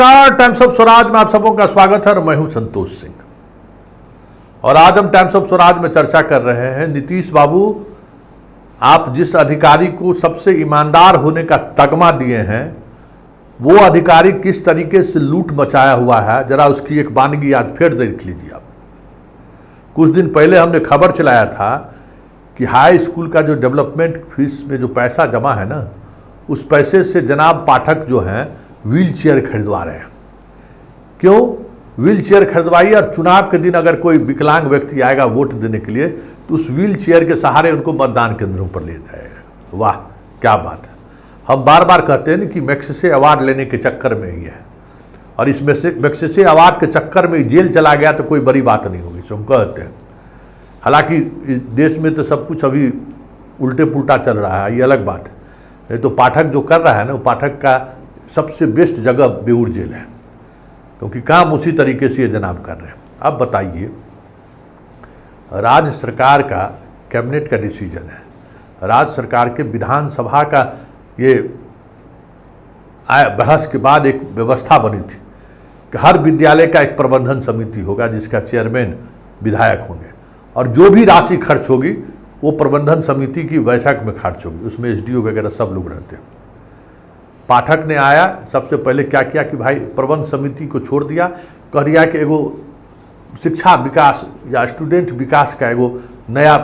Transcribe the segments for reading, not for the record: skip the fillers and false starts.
Times of Swaraj में आप सबों का स्वागत है और मैं हूं संतोष सिंह। और आज हम टाइम्स ऑफ स्वराज में चर्चा कर रहे हैं नीतीश बाबू, आप जिस अधिकारी को सबसे ईमानदार होने का तगमा दिए हैं वो अधिकारी किस तरीके से लूट मचाया हुआ है, जरा उसकी एक वानगी आज फिर देख लीजिए आप। कुछ दिन पहले हमने खबर चलाया था कि हाई स्कूल का जो डेवलपमेंट फीस में जो पैसा जमा है ना, उस पैसे से जनाब पाठक जो हैं व्हील चेयर खरीदवा रहे हैं। क्यों व्हील चेयर खरीदवाई? और चुनाव के दिन अगर कोई विकलांग व्यक्ति आएगा वोट देने के लिए तो उस व्हील चेयर के सहारे उनको मतदान केंद्रों पर ले जाएगा। वाह क्या बात है। हम बार बार कहते हैं ना कि मैग्सेसे अवार्ड लेने के चक्कर में ही है, और इस मैग्सेसे अवार्ड के चक्कर में जेल चला गया तो कोई बड़ी बात नहीं होगी, हम कहते हैं। हालांकि देश में तो सब कुछ अभी उल्टे पुल्टा चल रहा है, ये अलग बात है। ये तो पाठक जो कर रहा है ना, वो पाठक का सबसे बेस्ट जगह बेऊर जेल है, क्योंकि काम उसी तरीके से ये जनाब कर रहे हैं। अब बताइए, राज्य सरकार का कैबिनेट का डिसीजन है, राज्य सरकार के विधानसभा का ये बहस के बाद एक व्यवस्था बनी थी कि हर विद्यालय का एक प्रबंधन समिति होगा जिसका चेयरमैन विधायक होंगे, और जो भी राशि खर्च होगी वो प्रबंधन समिति की बैठक में खर्च होगी, उसमें एसडीओ वगैरह सब लोग रहते हैं। पाठक ने आया, सबसे पहले क्या किया कि भाई प्रबंध समिति को छोड़ दिया, कह दिया कि एगो शिक्षा विकास या स्टूडेंट विकास का एगो नया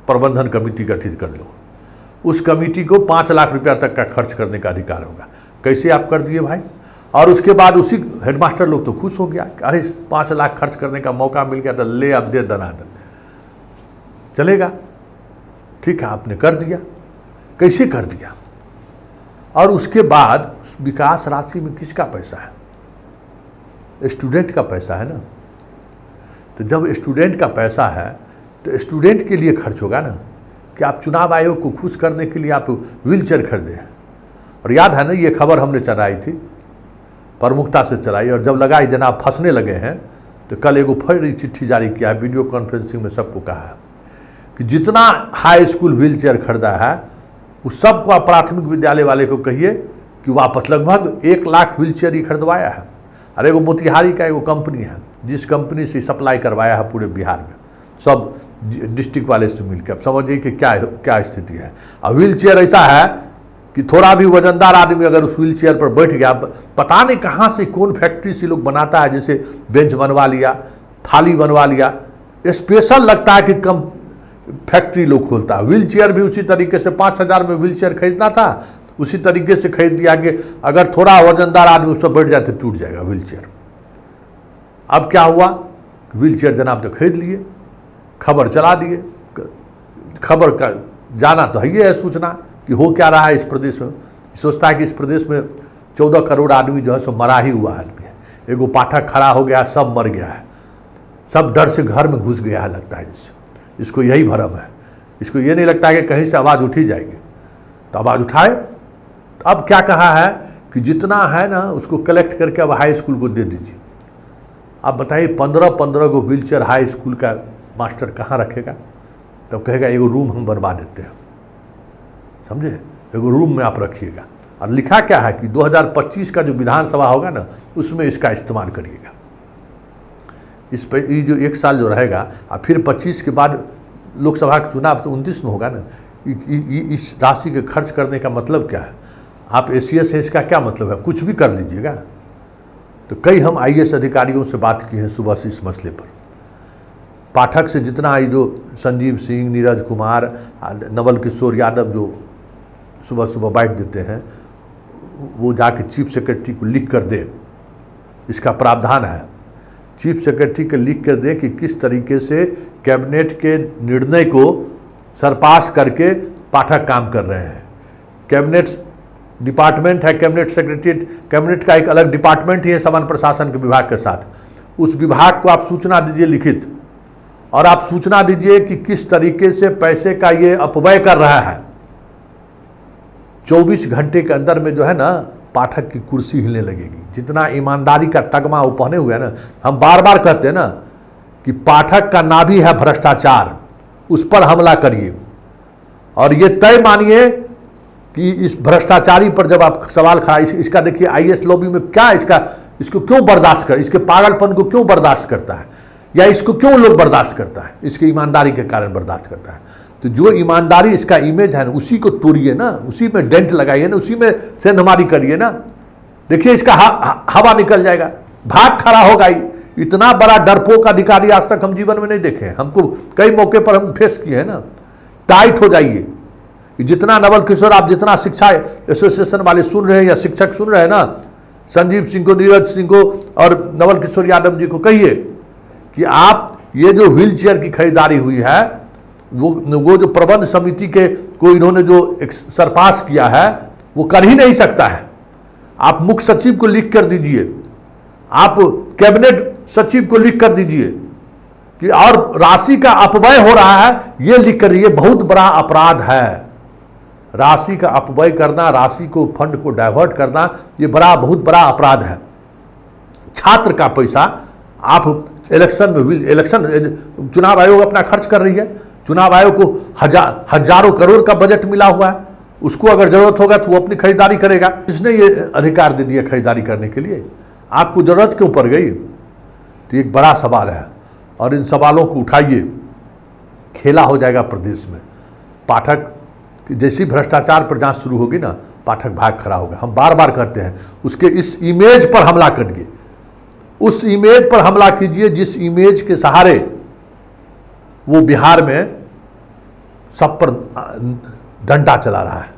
प्रबंधन कमेटी गठित कर लो, उस कमेटी को 5 लाख रुपया तक का खर्च करने का अधिकार होगा। कैसे आप कर दिए भाई? और उसके बाद उसी हेडमास्टर लोग तो खुश हो गया, अरे 5 लाख खर्च करने का मौका मिल गया तो ले अब दे दनादन चलेगा। ठीक है, आपने कर दिया। कैसे कर दिया? और उसके बाद विकास राशि में किसका पैसा है? स्टूडेंट का पैसा है ना। तो जब स्टूडेंट का पैसा है तो स्टूडेंट के लिए खर्च होगा ना, कि आप चुनाव आयोग को खुश करने के लिए आप व्हील चेयर खरीदे हैं। और याद है ना, ये खबर हमने चलाई थी, प्रमुखता से चलाई, और जब लगा जनाब फंसने लगे हैं तो कल एगो फिर चिट्ठी जारी किया है, वीडियो कॉन्फ्रेंसिंग में सबको कहा है कि जितना हाई स्कूल व्हील चेयर खरीदा है उस सबको आप प्राथमिक विद्यालय वाले को कहिए कि वापस लगभग 1 लाख व्हील चेयर ही खरीदवाया है। अरे एगो मोतिहारी का एगो कंपनी है जिस कंपनी से सप्लाई करवाया है पूरे बिहार में, सब डिस्ट्रिक्ट वाले से मिलकर। अब समझिए कि क्या स्थिति है। अब व्हील चेयर ऐसा है कि थोड़ा भी वजनदार आदमी अगर उस व्हील चेयर पर बैठ गया, पता नहीं कहाँ से कौन फैक्ट्री से लोग बनाता है, जैसे बेंच बनवा लिया, थाली बनवा लिया, स्पेशल लगता है कि कम फैक्ट्री लोग खोलता है। व्हील चेयर भी उसी तरीके से 5,000 में व्हील चेयर खरीदना था, उसी तरीके से खरीद दिया कि अगर थोड़ा वजनदार आदमी उस पर बैठ जाए तो टूट जाएगा व्हील चेयर। अब क्या हुआ? व्हील चेयर जनाब तो खरीद लिए, खबर चला दिए। खबर का जाना तो है ये सूचना कि हो क्या रहा है इस प्रदेश में। सोचता है कि इस प्रदेश में 14 करोड़ आदमी जो है सो मरा ही हुआ आदमी है। एगो पाठक खड़ा हो गया, सब मर गया है, सब डर से घर में घुस गया है, लगता है जिससे इसको यही भरम है। इसको ये नहीं लगता है कि कहीं से आवाज़ उठी जाएगी, तो आवाज़ उठाए। तो अब क्या कहा है कि जितना है ना उसको कलेक्ट करके अब हाई स्कूल को दे दीजिए। अब बताइए 15 को व्हील चेयर हाई स्कूल का मास्टर कहाँ रखेगा? तब कहेगा एगो रूम हम बनवा देते हैं, समझे, एगो रूम में आप रखिएगा। और लिखा क्या है कि 2025 का जो विधानसभा होगा ना उसमें इसका इस्तेमाल करिएगा। इस पर ये जो 1 साल जो रहेगा, और फिर 25 के बाद लोकसभा का चुनाव तो 29 में होगा ना, इस राशि के खर्च करने का मतलब क्या है? आप एसीएस है, इसका क्या मतलब है? कुछ भी कर लीजिएगा। तो कई हम आईएएस अधिकारियों से बात की है सुबह से इस मसले पर। पाठक से जितना ये जो संजीव सिंह, नीरज कुमार, नवल किशोर यादव जो सुबह सुबह बैठ देते हैं, वो जाके चीफ सेक्रेटरी को लिख कर दे, इसका प्रावधान है। चीफ सेक्रेटरी को लिख कर दे कि किस तरीके से कैबिनेट के निर्णय को सरपास करके पाठक काम कर रहे हैं। कैबिनेट डिपार्टमेंट है, कैबिनेट सेक्रेटरीट, कैबिनेट का एक अलग डिपार्टमेंट ही है सामान्य प्रशासन के विभाग के साथ। उस विभाग को आप सूचना दीजिए लिखित, और आप सूचना दीजिए कि किस तरीके से पैसे का ये अपव्यय कर रहा है। 24 घंटे के अंदर में जो है ना पाठक की कुर्सी हिलने लगेगी। जितना ईमानदारी का तगमा वो पहने हुए है ना, हम बार बार कहते हैं ना कि पाठक का नाभि है भ्रष्टाचार, उस पर हमला करिए। और ये तय मानिए कि इस भ्रष्टाचारी पर जब आप सवाल खड़ा, इसका देखिए आईएएस लॉबी में क्या इसका इसको क्यों बर्दाश्त कर, इसके पागलपन को क्यों बर्दाश्त करता है, या इसको क्यों लोग बर्दाश्त करता है? इसकी ईमानदारी के कारण बर्दाश्त करता है। तो जो ईमानदारी इसका इमेज है ना, उसी को तोड़िए ना, उसी में डेंट लगाइए ना, उसी में सेंधमारी करिए ना। देखिए इसका हवा निकल जाएगा, भाग खड़ा होगा। इतना बड़ा डरपोक अधिकारी आज तक हम जीवन में नहीं देखे हैं। हमको कई मौके पर हम फेस किए हैं ना। टाइट हो जाइए। जितना नवल किशोर, आप जितना शिक्षा एसोसिएशन वाले सुन रहे हैं या शिक्षक सुन रहे हैं ना, संजीव सिंह को, नीरज सिंह को और नवल किशोर यादव जी को कहिए कि आप ये जो व्हील चेयर की खरीदारी हुई है, वो जो प्रबंध समिति के को इन्होंने जो एक सरपास किया है, वो कर ही नहीं सकता है। आप मुख्य सचिव को लिख कर दीजिए, आप कैबिनेट सचिव को लिख कर दीजिए कि और राशि का अपव्यय हो रहा है, ये लिख कर, ये बहुत बड़ा अपराध है। राशि का अपव्यय करना, राशि को, फंड को डाइवर्ट करना, ये बहुत बड़ा अपराध है। छात्र का पैसा आप इलेक्शन में, चुनाव आयोग अपना खर्च कर रही है। चुनाव आयोग को हजारों करोड़ का बजट मिला हुआ है। उसको अगर जरूरत होगा तो वो अपनी खरीदारी करेगा। किसने ये अधिकार दे दिया खरीदारी करने के लिए? आपको जरूरत क्यों पड़ गई? तो एक बड़ा सवाल है और इन सवालों को उठाइए। खेला हो जाएगा प्रदेश में। पाठक जैसी भ्रष्टाचार पर जांच शुरू होगी ना, पाठक भाग खड़ा होगा। हम बार बार कहते हैं उसके इस इमेज पर हमला करिए, उस इमेज पर हमला कीजिए जिस इमेज के सहारे वो बिहार में सब पर डंडा चला रहा है।